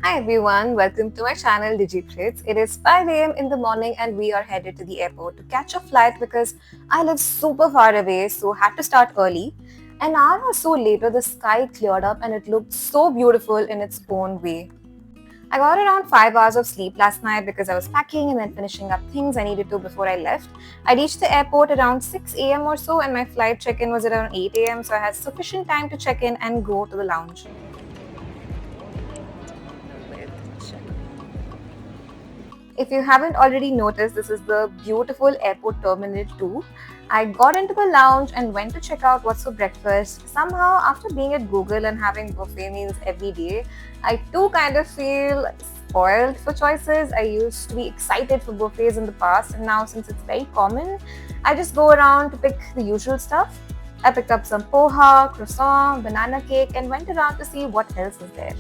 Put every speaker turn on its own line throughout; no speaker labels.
Hi everyone, welcome to my channel DigiTrades. It is 5 a.m. in the morning and we are headed to the airport to catch a flight because I live super far away, so had to start early. An hour or so later, the sky cleared up and it looked so beautiful in its own way. I got around 5 hours of sleep last night because I was packing and then finishing up things I needed to before I left. I reached the airport around 6 a.m. or so and my flight check-in was around 8 a.m. so I had sufficient time to check in and go to the lounge. If you haven't already noticed, this is the beautiful airport terminal 2. I got into the lounge and went to check out what's for breakfast. Somehow, after being at Google and having buffet meals every day, I too kind of feel spoiled for choices. I used to be excited for buffets in the past, and now since it's very common, I just go around to pick the usual stuff. I picked up some poha, croissant, banana cake, and went around to see what else is there.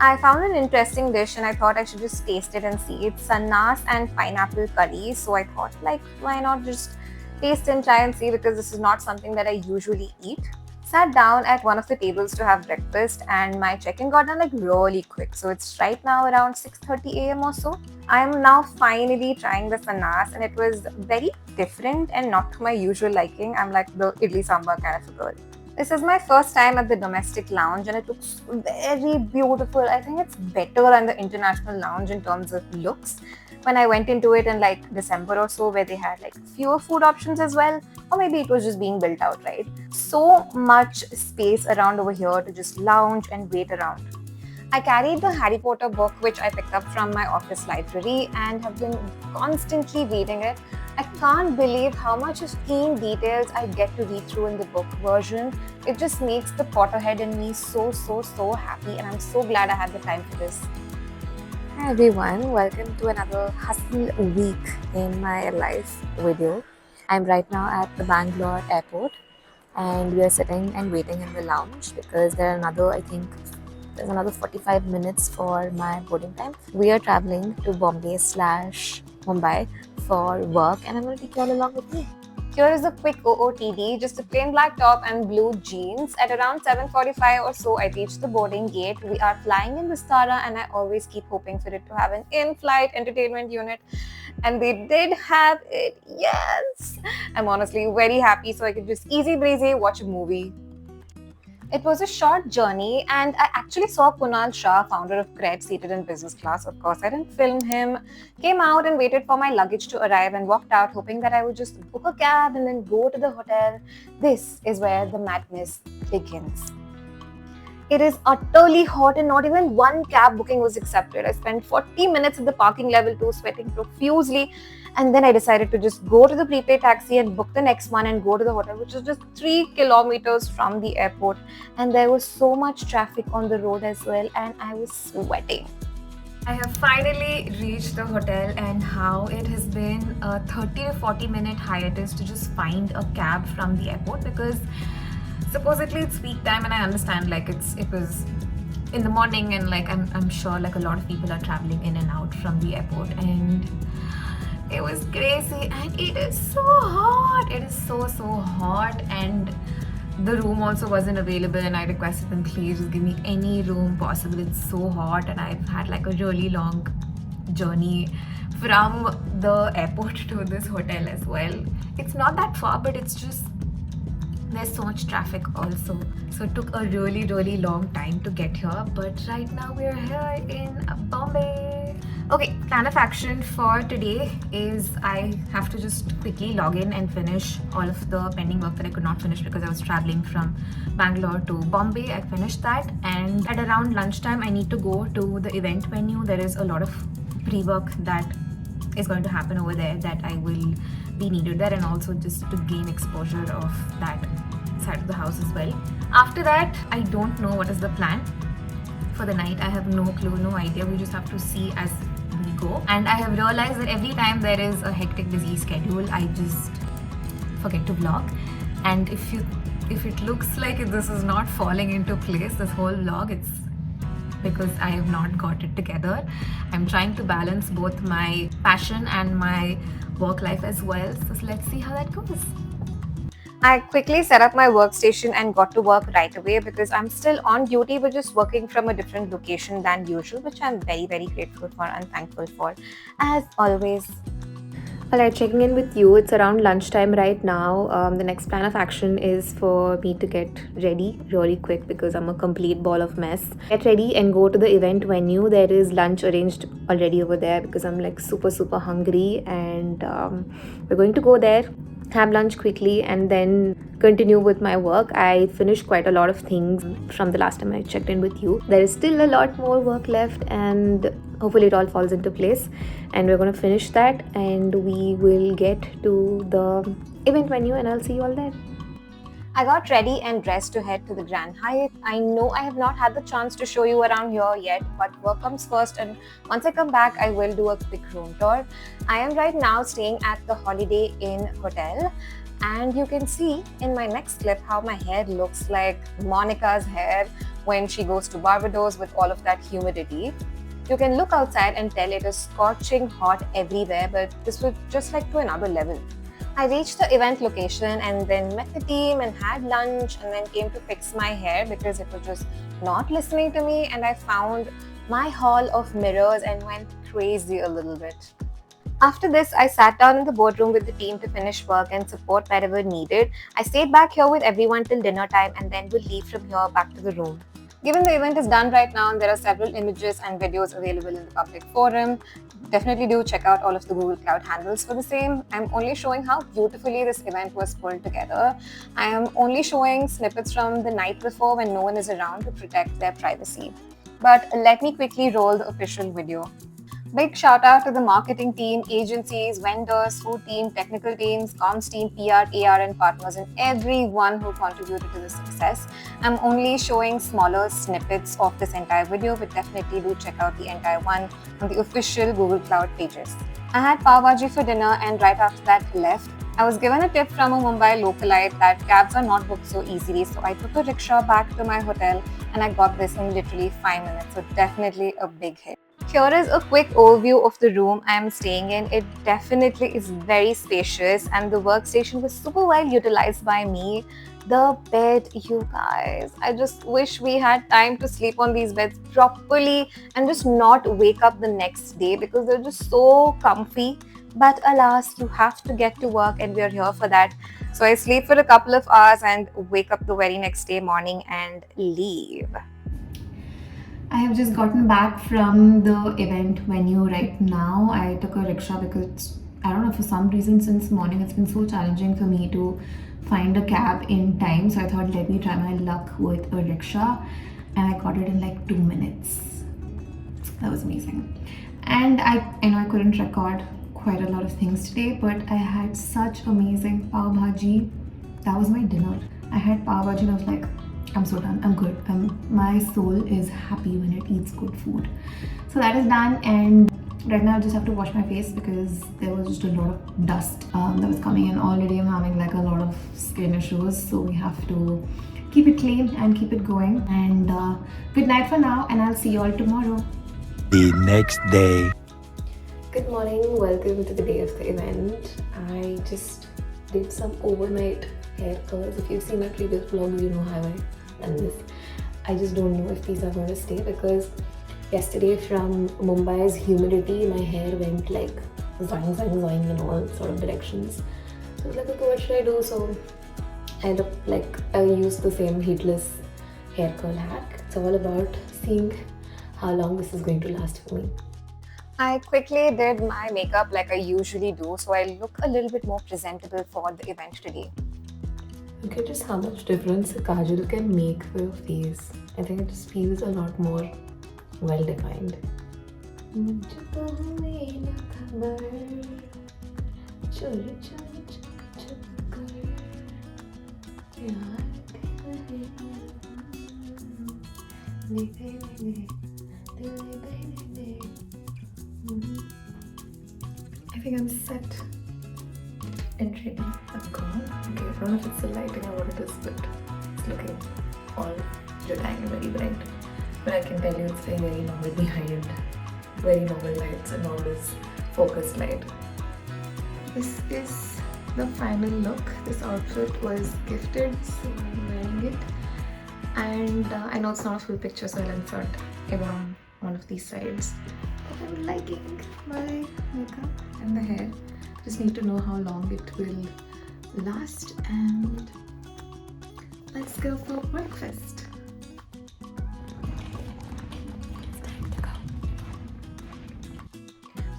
I found an interesting dish and I thought I should just taste it and see. It's sannas and pineapple curry. So I thought, why not just taste and try and see, because this is not something that I usually eat. Sat down at one of the tables to have breakfast and my check-in got done really quick. So it's right now around 6:30 a.m. or so. I am now finally trying the sannas and it was very different and not to my usual liking. I'm like the idli sambar kind of a girl. This is my first time at the domestic lounge and it looks very beautiful. I think it's better than the international lounge in terms of looks. When I went into it in December or so, where they had fewer food options as well, or maybe it was just being built out, right? So much space around over here to just lounge and wait around. I carried the Harry Potter book which I picked up from my office library and have been constantly reading it. I can't believe how much of keen details I get to read through in the book version. It just makes the Potterhead in me so happy, and I'm so glad I had the time for this. Hi everyone, welcome to another hustle week in my life video. I'm right now at the Bangalore airport and we are sitting and waiting in the lounge because there's another 45 minutes for my boarding time. We are traveling to Bombay/Mumbai for work and I'm going to take you all along with me. Here is a quick OOTD, just a plain black top and blue jeans. At around 7:45 or so, I reached the boarding gate. We are flying in Vistara and I always keep hoping for it to have an in-flight entertainment unit. And they did have it, yes! I'm honestly very happy so I could just easy breezy watch a movie. It was a short journey and I actually saw Kunal Shah, founder of Cred, seated in business class. Of course, I didn't film him. Came out and waited for my luggage to arrive and walked out hoping that I would just book a cab and then go to the hotel. This is where the madness begins. It is utterly hot and not even one cab booking was accepted. I spent 40 minutes at the parking level 2 sweating profusely, and then I decided to just go to the prepaid taxi and book the next one and go to the hotel, which is just 3 kilometers from the airport. And there was so much traffic on the road as well, and I was sweating. I have finally reached the hotel, and how it has been a 30 to 40 minute hiatus to just find a cab from the airport, because supposedly it's peak time and I understand it was in the morning and I'm sure a lot of people are traveling in and out from the airport, and it was crazy and it is so hot. It is so hot, and the room also wasn't available and I requested them, please just give me any room possible. It's so hot and I've had a really long journey from the airport to this hotel as well. It's not that far, but it's just there's so much traffic also, so it took a really long time to get here, but right now we're here in Bombay. Okay, plan of action for today is I have to just quickly log in and finish all of the pending work that I could not finish because I was traveling from Bangalore to Bombay. I finished that, and at around lunchtime I need to go to the event venue. There is a lot of pre-work that is going to happen over there that I will be needed there, and also just to gain exposure of that side of the house as well. After that, I don't know what is the plan for the night. I have no clue, no idea. We just have to see as we go. And I have realized that every time there is a hectic busy schedule, I just forget to vlog. And if it looks like this is not falling into place, this whole vlog, it's because I have not got it together. I'm trying to balance both my passion and my work life as well. So let's see how that goes. I quickly set up my workstation and got to work right away because I'm still on duty but just working from a different location than usual, which I'm very, very grateful for and thankful for, as always. Alright, checking in with you. It's around lunchtime right now. The next plan of action is for me to get ready really quick because I'm a complete ball of mess. Get ready and go to the event venue. There is lunch arranged already over there because I'm like super, super hungry, and we're going to go there, have lunch quickly, and then continue with my work. I finished quite a lot of things from the last time I checked in with you. There is still a lot more work left, and hopefully it all falls into place, and we're going to finish that and we will get to the event venue, and I'll see you all there. I got ready and dressed to head to the Grand Hyatt. I know I have not had the chance to show you around here yet, but work comes first, and once I come back, I will do a quick room tour. I am right now staying at the Holiday Inn Hotel, and you can see in my next clip how my hair looks like Monica's hair when she goes to Barbados with all of that humidity. You can look outside and tell it is scorching hot everywhere, but this was just like to another level. I reached the event location and then met the team and had lunch, and then came to fix my hair because it was just not listening to me, and I found my hall of mirrors and went crazy a little bit. After this, I sat down in the boardroom with the team to finish work and support wherever needed. I stayed back here with everyone till dinner time and then would leave from here back to the room. Given the event is done right now and there are several images and videos available in the public forum, definitely do check out all of the Google Cloud handles for the same. I'm only showing how beautifully this event was pulled together. I am only showing snippets from the night before when no one is around to protect their privacy. But let me quickly roll the official video. Big shout out to the marketing team, agencies, vendors, food team, technical teams, comms team, PR, AR, and partners, and everyone who contributed to the success. I'm only showing smaller snippets of this entire video, but definitely do check out the entire one on the official Google Cloud pages. I had pav bhaji for dinner, and right after that left. I was given a tip from a Mumbai localite that cabs are not booked so easily, so I took a rickshaw back to my hotel and I got this in literally 5 minutes, so definitely a big hit. Here is a quick overview of the room I am staying in. It definitely is very spacious and the workstation was super well utilized by me. The bed, you guys, I just wish we had time to sleep on these beds properly and just not wake up the next day because they're just so comfy. But alas, you have to get to work and we're here for that. So I sleep for a couple of hours and wake up the very next day morning and leave. I have just gotten back from the event venue right now. I took a rickshaw because I don't know, for some reason since morning it's been so challenging for me to find a cab in time. So I thought let me try my luck with a rickshaw, and I got it in like 2 minutes. That was amazing. And I know I couldn't record quite a lot of things today, but I had such amazing pav bhaji. That was my dinner. I had pav bhaji and I was like, I'm so done. I'm good. My soul is happy when it eats good food. So that is done, and right now I just have to wash my face because there was just a lot of dust that was coming in. Already I'm having like a lot of skin issues, so we have to keep it clean and keep it going. And good night for now, and I'll see you all tomorrow.
The next day.
Good morning. Welcome to the day of the event. I just did some overnight hair curls. If you've seen my previous vlog, you know how I done this. I just don't know if these are going to stay because yesterday from Mumbai's humidity, my hair went like zoing, zoing, zoing in all sort of directions. So I was like, okay, what should I do? So I look like I used the same heatless hair curl hack. It's all about seeing how long this is going to last for me. I quickly did my makeup like I usually do, so I look a little bit more presentable for the event today. Look at just how much difference a kajal can make for your face. I think it just feels a lot more well defined. I think I'm set and ready. I'm gone. Okay, I don't know if it's the lighting or what it is, but it's looking all jutang and very bright. But I can tell you it's very normal behind. Very normal lights and all this focused light. This is the final look. This outfit was gifted, so I'm wearing it. And I know it's not a full picture, so I'll insert it on one of these sides. But I'm liking my makeup and the hair. Just need to know how long it will last, and let's go for breakfast.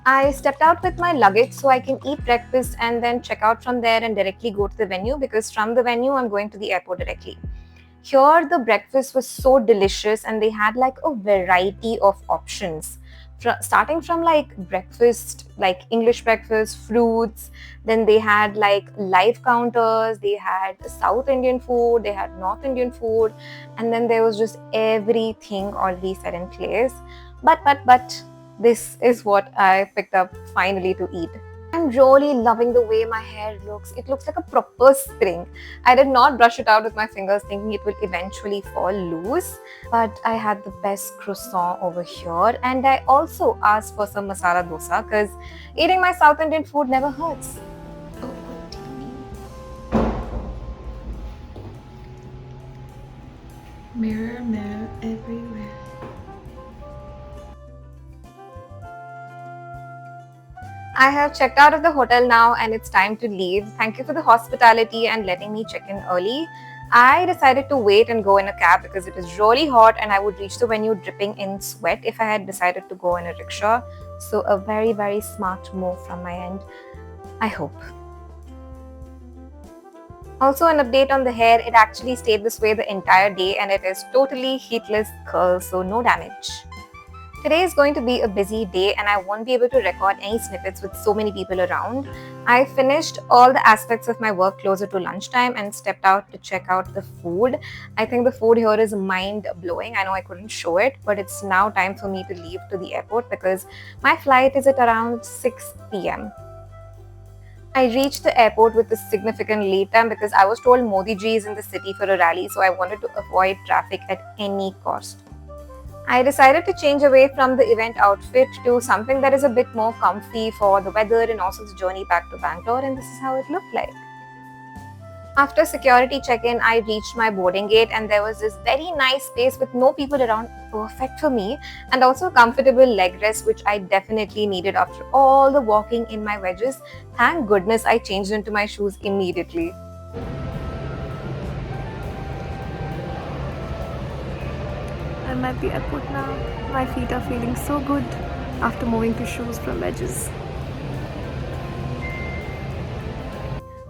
I stepped out with my luggage so I can eat breakfast and then check out from there and directly go to the venue, because from the venue I'm going to the airport directly. Here the breakfast was so delicious and they had like a variety of options. Starting from like breakfast, like English breakfast, fruits, then they had like live counters, they had South Indian food, they had North Indian food, and then there was just everything already set in place. But this is what I picked up finally to eat. I'm really loving the way my hair looks. It looks like a proper spring. I did not brush it out with my fingers thinking it will eventually fall loose, but I had the best croissant over here, and I also asked for some masala dosa because eating my South Indian food never hurts. Oh, what do you mean? Mirror, mirror everywhere. I have checked out of the hotel now and it's time to leave. Thank you for the hospitality and letting me check in early. I decided to wait and go in a cab because it is really hot and I would reach the venue dripping in sweat if I had decided to go in a rickshaw. So a very, very smart move from my end, I hope. Also, an update on the hair, it actually stayed this way the entire day and it is totally heatless curls, so no damage. Today is going to be a busy day and I won't be able to record any snippets with so many people around. I finished all the aspects of my work closer to lunchtime and stepped out to check out the food. I think the food here is mind-blowing. I know I couldn't show it, but it's now time for me to leave to the airport because my flight is at around 6 p.m. I reached the airport with a significant lead time because I was told Modi ji is in the city for a rally, so I wanted to avoid traffic at any cost. I decided to change away from the event outfit to something that is a bit more comfy for the weather and also the journey back to Bangalore, and this is how it looked like. After security check-in, I reached my boarding gate and there was this very nice space with no people around, perfect for me, and also a comfortable leg rest which I definitely needed after all the walking in my wedges. Thank goodness I changed into my shoes immediately. I'm at the airport now. My feet are feeling so good after moving to shoes from wedges.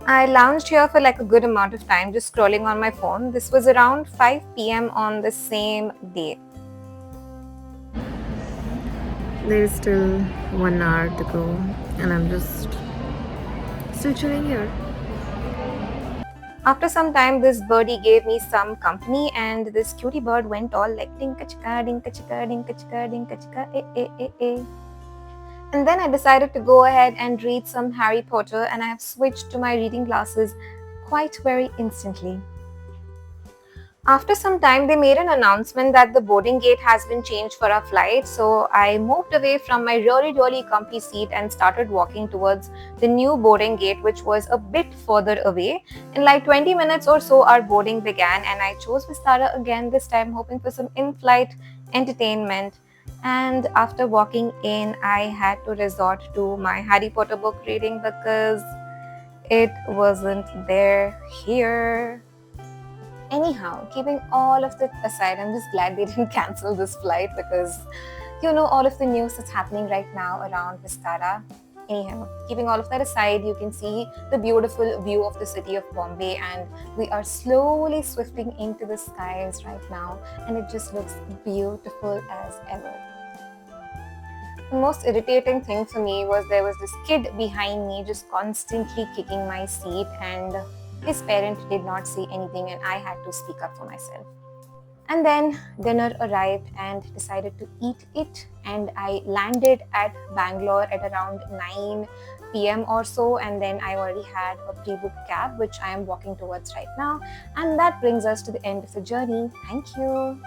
I lounged here for like a good amount of time, just scrolling on my phone. This was around 5 p.m. on the same day. There is still 1 hour to go and I'm just still chilling here. After some time, this birdie gave me some company and this cutie bird went all like dinka chika, dinka chika, dinka chika, dinka chika, eh. And then I decided to go ahead and read some Harry Potter and I have switched to my reading glasses quite very instantly. After some time, they made an announcement that the boarding gate has been changed for our flight. So I moved away from my really comfy seat and started walking towards the new boarding gate, which was a bit further away. In like 20 minutes or so, our boarding began and I chose Vistara again, this time hoping for some in-flight entertainment. And after walking in, I had to resort to my Harry Potter book reading because it wasn't there here. Anyhow, keeping all of that aside, I'm just glad they didn't cancel this flight because you know all of the news that's happening right now around Vistara. Anyhow, keeping all of that aside, you can see the beautiful view of the city of Bombay and we are slowly swifting into the skies right now and it just looks beautiful as ever. The most irritating thing for me was there was this kid behind me just constantly kicking my seat and his parent did not say anything and I had to speak up for myself. And then dinner arrived and decided to eat it and I landed at Bangalore at around 9 p.m. or so, and then I already had a pre-booked cab which I am walking towards right now, and that brings us to the end of the journey. Thank you.